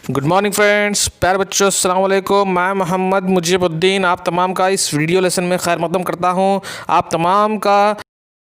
Good morning friends, प्यारे बच्चों, अस्सलाम वालेकुम। मैं मोहम्मद मुजीबुद्दीन आप तमाम का इस वीडियो लेसन में खैर मकदम करता हूँ। आप तमाम का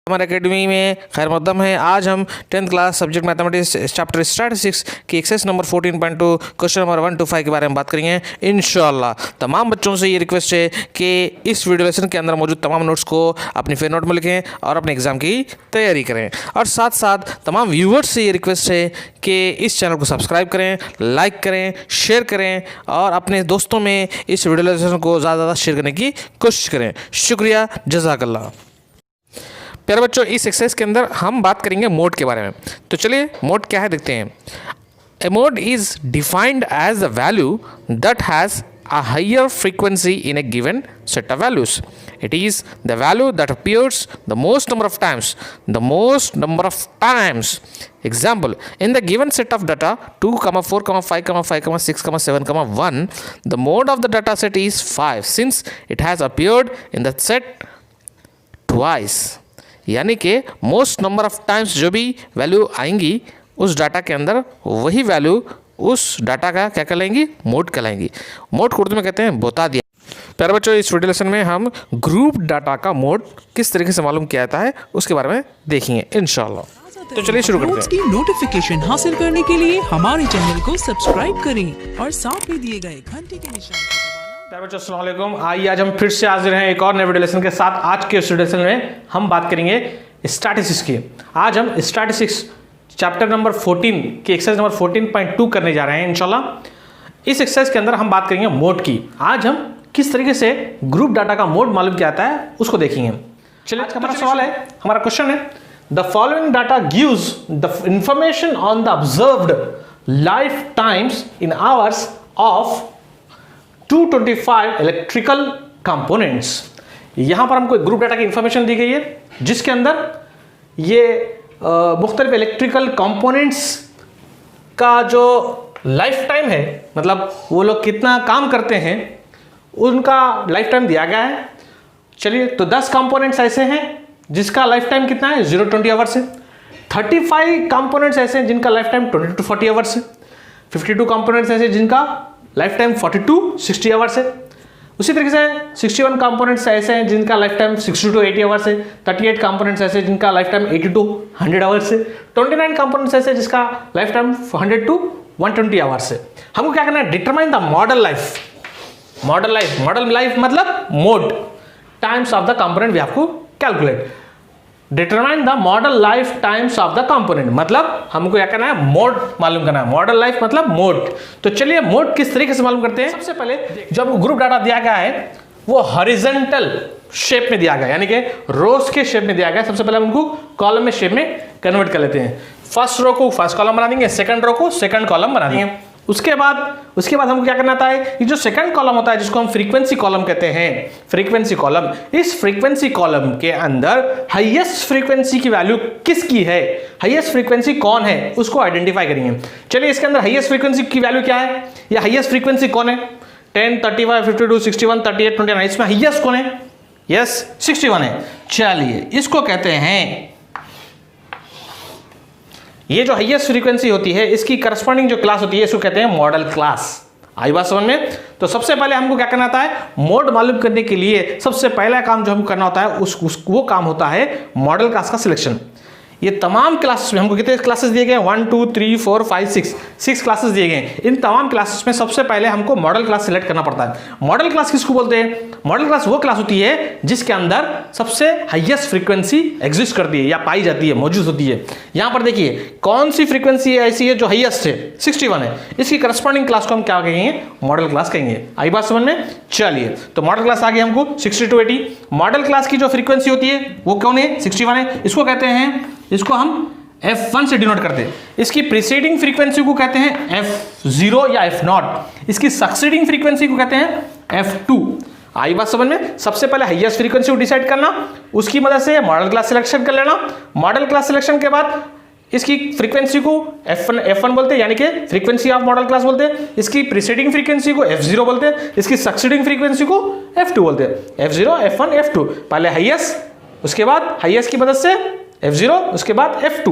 हमारे एकेडमी में खैर मकदम है। आज हम 10th class subject mathematics chapter statistics की exercise number 14.2 question number 1 to 5 के बारे में बात करेंगे इंशाल्लाह। तमाम बच्चों से ये रिक्वेस्ट है कि इस वीडियो लेसन के अंदर मौजूद तमाम नोट्स को अपनी फेयर नोट में लिखें और अपने एग्जाम की तैयारी करें। और साथ साथ तमाम व्यूवर्स से ये रिक्वेस्ट है कि इस चैनल को सब्सक्राइब करें, लाइक करें, शेयर करें और अपने दोस्तों में इस वीडियो लेसन को ज़्यादा से ज़्यादा शेयर करने की कोशिश करें। शुक्रिया, जज़ाकल्लाह। प्यारे बच्चों, इस एक्सरसाइज के अंदर हम बात करेंगे मोड के बारे में। तो चलिए मोड क्या है देखते हैं। A mode is defined as the value that has a higher frequency in a given set of values. It is the value that appears the most number of times. Example, in the given set of data 2, 4, 5, 5, 6, 7, 1, the mode of the data set is 5 since it has appeared in the set twice. यानी कि most number of times जो भी value आएंगी उस data के अंदर वही value उस डाटा का क्या कहलाएंगी, मोड कहलाएंगी। मोड को उर्दू में कहते हैं बता दिया। प्यारे बच्चों, इस वीडियो लेसन में हम ग्रुप डाटा का मोड किस तरीके से मालूम किया जाता है उसके बारे में देखेंगे इंशाल्लाह। तो चलिए शुरू करते हैं। की नोटिफिकेशन हासिल करने के लिए हमारे चैनल को सब्सक्राइब करें और साथ में दिए गए घंटे के निशान को दबाना। प्यारे बच्चों, अस्सलाम वालेकुम। आइए आज हम फिर से हाजिर हैं एक और नए वीडियो लेसन के साथ। आज के इस वीडियो लेसन में हम बात करेंगे स्टैटिस्टिक्स की। आज हम स्टैटिस्टिक्स चैप्टर नंबर 14 की एक्सरसाइज नंबर 14.2 करने जा रहे हैं इंशाल्लाह। इस एक्सरसाइज के अंदर हम बात करेंगे मोड की। आज हम किस तरीके से ग्रुप डाटा का मोड मालूम किया जाता है उसको देखेंगे। चलिए, आज का हमारा सवाल है, हमारा क्वेश्चन है, the following data gives the information on the observed life times in hours of 225 electrical components. यहां पर हमको एक ग्रुप डाटा की इंफॉर्मेशन दी गई है जिसके अंदर ये मुख्तलिफ इलेक्ट्रिकल कंपोनेंट्स का जो लाइफ टाइम है, मतलब वो लोग कितना काम करते हैं, उनका लाइफ टाइम दिया गया है। चलिए, तो 10 कंपोनेंट्स ऐसे हैं जिसका लाइफ टाइम कितना है, 0 to 20 आवर्स है। 35 कंपोनेंट्स ऐसे हैं जिनका लाइफ टाइम 20 to 40 आवर्स है। 52 कंपोनेंट्स ऐसे जिनका लाइफ टाइम 40 to 60 आवर्स है। उसी तरीके से 61 कंपोनेंट्स ऐसे हैं जिनका लाइफ टाइम 60 to 80 आवर्स है। 38 कंपोनेंट्स ऐसे जिनका लाइफ टाइम 80 to 100 आवर्स है। 29 कंपोनेंट्स ऐसे जिसका लाइफ टाइम 100 to 120 आवर्स है। हमको क्या करना है, determine the modal life. Modal life मतलब mode times of the component we have to calculate. Determine the modal life times of the component मतलब हमको क्या करना है, मोड मालूम करना है। मॉडल लाइफ मतलब मोड। तो चलिए मोड किस तरीके से मालूम करते हैं। सबसे पहले जो हमको ग्रुप डाटा दिया गया है वो हॉरिजॉन्टल शेप में दिया गया, यानी कि रोज के शेप में दिया गया। सबसे पहले हम उनको कॉलम में शेप में कन्वर्ट कर लेते हैं। फर्स्ट रो को फर्स्ट कॉलम बना देंगे, सेकंड रो को सेकंड कॉलम बना देंगे। उसके बाद हमको क्या करना है, ये जो सेकंड कॉलम होता है जिसको हम फ्रीक्वेंसी कॉलम कहते हैं, फ्रीक्वेंसी कॉलम, इस फ्रीक्वेंसी कॉलम के अंदर हाईएस्ट फ्रीक्वेंसी की वैल्यू किसकी है, हाईएस्ट फ्रीक्वेंसी कौन है उसको आइडेंटिफाई करेंगे। चलिए, इसके अंदर हाईएस्ट फ्रीक्वेंसी की वैल्यू क्या है या हाईएस्ट फ्रीक्वेंसी कौन है, 10, 35, 52, 61, 38, 29, इसमें हाईएस्ट कौन है, यस 61 है। चलिए, इसको कहते हैं, ये जो हाईएस्ट फ्रीक्वेंसी होती है इसकी करस्पॉन्डिंग जो क्लास होती है इसको कहते हैं मॉडल क्लास। आई बात समझ में। तो सबसे पहले हमको क्या करना होता है, मोड मालूम करने के लिए सबसे पहला काम जो हमको करना होता है वो काम होता है मॉडल क्लास का सिलेक्शन। ये तमाम क्लासेस में हमको कितने क्लासेस दिए गए, 1, 2, 3, 4, 5, 6 क्लासेस दिए गए। इन तमाम क्लासेस में सबसे पहले हमको मॉडल क्लास सिलेक्ट करना पड़ता है। मॉडल क्लास किसको बोलते हैं, मॉडल क्लास वो क्लास होती है जिसके अंदर सबसे हाईएस्ट फ्रीक्वेंसी एग्जिस्ट करती है या पाई जाती है, मौजूद होती है। यहां पर देखिए कौन सी फ्रीक्वेंसी ऐसी है जो हाईएस्ट है, 61 है। इसकी करस्पॉन्डिंग क्लास को हम क्या कहेंगे, मॉडल क्लास कहेंगे। आई बात समझ में। चलिए, तो मॉडल क्लास आ गई हमको 60 to 80। मॉडल क्लास की जो फ्रीक्वेंसी होती है वो कौन है, 61 है। इसको कहते हैं, इसको हम F1 से डिनोट करते हैं। इसकी प्रीसीडिंग फ्रीक्वेंसी को कहते हैं F0 या F0। इसकी सक्सीडिंग फ्रीक्वेंसी को कहते हैं F2। आई बात समझ में। सबसे पहले हाईएस्ट फ्रीक्वेंसी को डिसाइड करना, उसकी मदद से मॉडल क्लास सिलेक्शन कर लेना। मॉडल क्लास सिलेक्शन के बाद इसकी फ्रीक्वेंसी को F1 बोलते हैं, यानी कि फ्रीक्वेंसी ऑफ मॉडल क्लास बोलते हैं। इसकी प्रीसीडिंग फ्रीक्वेंसी को F0 बोलते हैं। इसकी सक्सीडिंग फ्रीक्वेंसी को F2 बोलते हैं। F0, F1, F2, पहले हाईएस्ट, उसके बाद हाईएस्ट की मदद से F0, उसके बाद F2।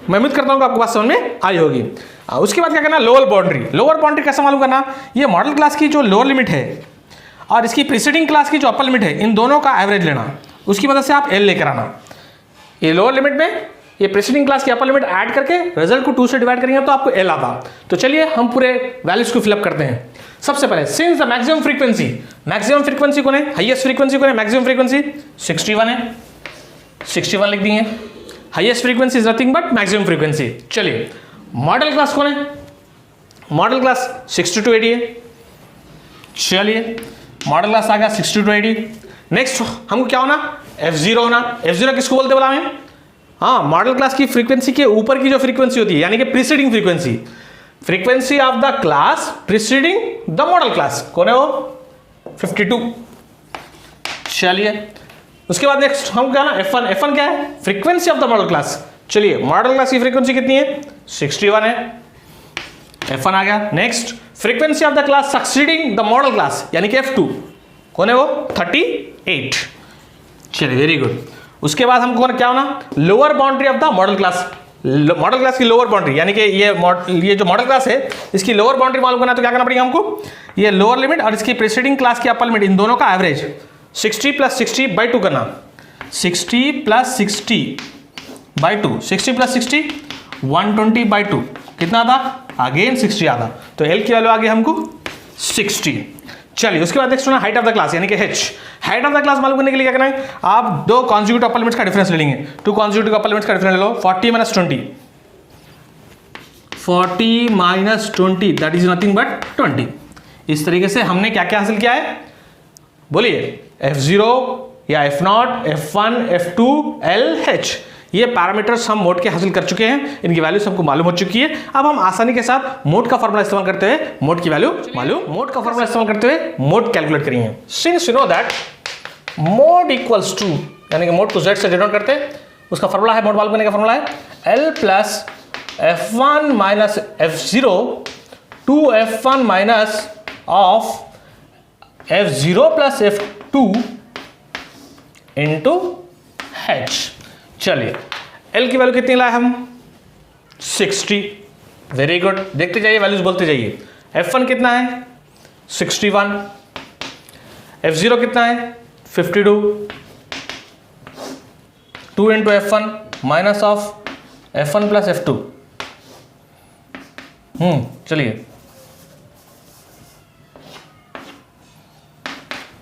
मैं उम्मीद करता हूँ कि आपको बात समझ में आई होगी। उसके बाद क्या करना, लोअर बाउंड्री। लोअर बाउंड्री कैसे मालूम करना, ये मॉडल क्लास की जो लोअर लिमिट है और इसकी प्रीसीडिंग क्लास की जो अपर लिमिट है, इन दोनों का एवरेज लेना, उसकी मदद से आप एल लेकर आना। ये लोअर लिमिट में ये प्रीसीडिंग क्लास की अपर लिमिट ऐड करके रिजल्ट को 2 से डिवाइड करेंगे तो आपको एल आता। तो चलिए हम पूरे वैल्यूज को फिलअप करते हैं। सबसे पहले सिंस द मैक्सिमम फ्रीक्वेंसी कौन है, हाईएस्ट फ्रीक्वेंसी कौन है, मैक्सिमम फ्रीक्वेंसी 61 है, 61 लिख दिए। Highest frequency is nothing but maximum frequency. चलिए मॉडल क्लास कौन है, मॉडल क्लास 6280 है। चलिए मॉडल क्लास आ गया 6280। नेक्स्ट हमको क्या होना, F0 होना। F0 किसको बोलते बोला हमें, हाँ मॉडल क्लास की फ्रीक्वेंसी के ऊपर की जो फ्रीक्वेंसी होती है, यानी कि preceding frequency of the class preceding the model class, कौन है वो 52। चलिए उसके बाद नेक्स्ट हम क्या ना F1 क्या है, frequency of the model class. चलिए मॉडल क्लास की फ्रीक्वेंसी कितनी है, 61 है, F1 आ गया। Next frequency of the class succeeding the model class, यानी कि F2, कौन है वो 38। चलिए वेरी गुड। उसके बाद हमको क्या होना, lower boundary of the model class. Model class की लोअर बाउंड्री, यानी कि ये जो मॉडल क्लास है इसकी लोअर बाउंड्री मालूम करना, तो क्या करना पड़ेगा हमको, ये लोअर लिमिट और इसकी प्रीसीडिंग क्लास की अपर लिमिट, इन दोनों का एवरेज 60 + 60/2 करना। 60 + 60/2, 60 + 60 120/2 कितना आता, अगेन 60 आता। तो एल की वैल्यू आ गई हमको 60। चलिए उसके बाद नेक्स्ट होना हाइट ऑफ द क्लास, यानी कि H। Height of the class मालूम करने के लिए क्या करना है, आप 2 कॉन्जिक्यूटिव अपर लिमिट्स का डिफरेंस ले लेंगे। 2 कॉन्जिक्यूटिव अपर लिमिट्स का डिफरेंस ले लो, 40 - 20, 40 - 20 दैट इज नथिंग बट 20। इस तरीके से हमने क्या क्या हासिल किया है, बोलिए, F0 या F0, F1, F2, L, H, ये पैरामीटर्स हम मोड के हासिल कर चुके हैं, इनकी वैल्यू सबको मालूम हो चुकी है। अब हम आसानी के साथ मोड का फॉर्मूला इस्तेमाल करते हुए मोड की वैल्यू मोड का फॉर्मूला इस्तेमाल करते हुए मोड कैलकुलेट करेंगे। Since you know that mode equals to, यानी कि मोड को z से डिनोट करते हैं, उसका फॉर्मूला है, मोड मालूम करने का फॉर्मूला है L + F1 - F0 to F1 minus of F0 + F2 into H। चलिए L की वैल्यू कितनी लाए हम, 60। वेरी गुड, देखते जाइए वैल्यूज बोलते जाइए। F1 कितना है, 61, F0 कितना है, 52, 2 into F1 minus of F1 + F2।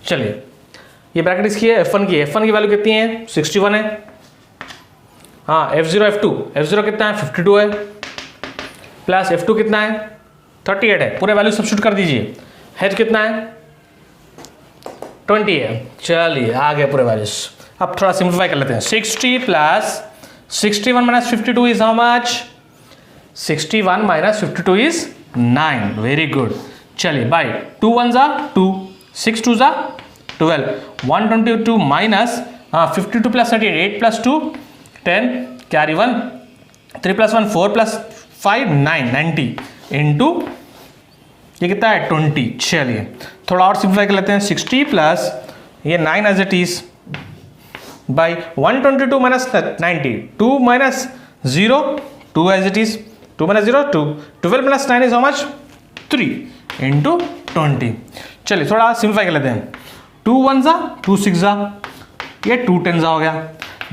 चलिए ये ब्रैकेट इसकी है, F1 की है। F1 की वैल्यू कितनी है, 61 है। हाँ F0 F2 कितना है, 52 है, प्लस F2 कितना है, 38 है। पूरे वैल्यू सब्स्टिट्यूट कर दीजिए। H कितना है, 20 है। चलिए आ गए पूरे वैल्यूज। अब थोड़ा सिंप्लीफाई कर लेते हैं। 60 + 61 - 52 is how much, 61 - 52 is 9। Very good. चलिए बाय 2 1 ज़ा 2, 6 2 ज़ा 12, 122 माइनस 52 + 38, 8 + 2 10, कैरी 1, 3 + 1 4 + 5 9, 90 इंटू ये कितना है, 20। चलिए थोड़ा और सिंप्लीफाई कर लेते हैं। 60 प्लस ये 9 as it is by 122 minus 90, 2 minus 0 2 as it is, 2 minus 0 2, 12 plus 9 is how much, 3 into 20। चलिए थोड़ा सिंप्लीफाई कर लेते हैं। 2 1 ज़ा 2 6 ज़ा, ये 2 10 ज़ा हो गया,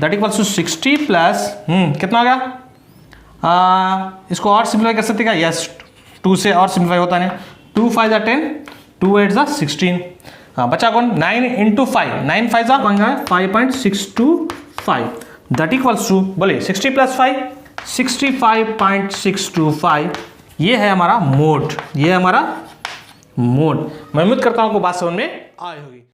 दैट इक्वल्स टू 60 प्लस कितना हो गया, इसको और सिंप्लीफाई कर सकते क्या, यस 2 से और सिंप्लीफाई होता नहीं। 2 5 ज़ा 10, 2 8 ज़ा 16, हाँ बचा कौन, 9 इंटू 5, 9 5 ज़ा 5.625, दैट इक्वल्स टू बोले 60 प्लस 5 65.625। ये है हमारा मोड, ये है हमारा मोड। मैं उम्मीद करता हूँ आपको बात समझ में आई होगी।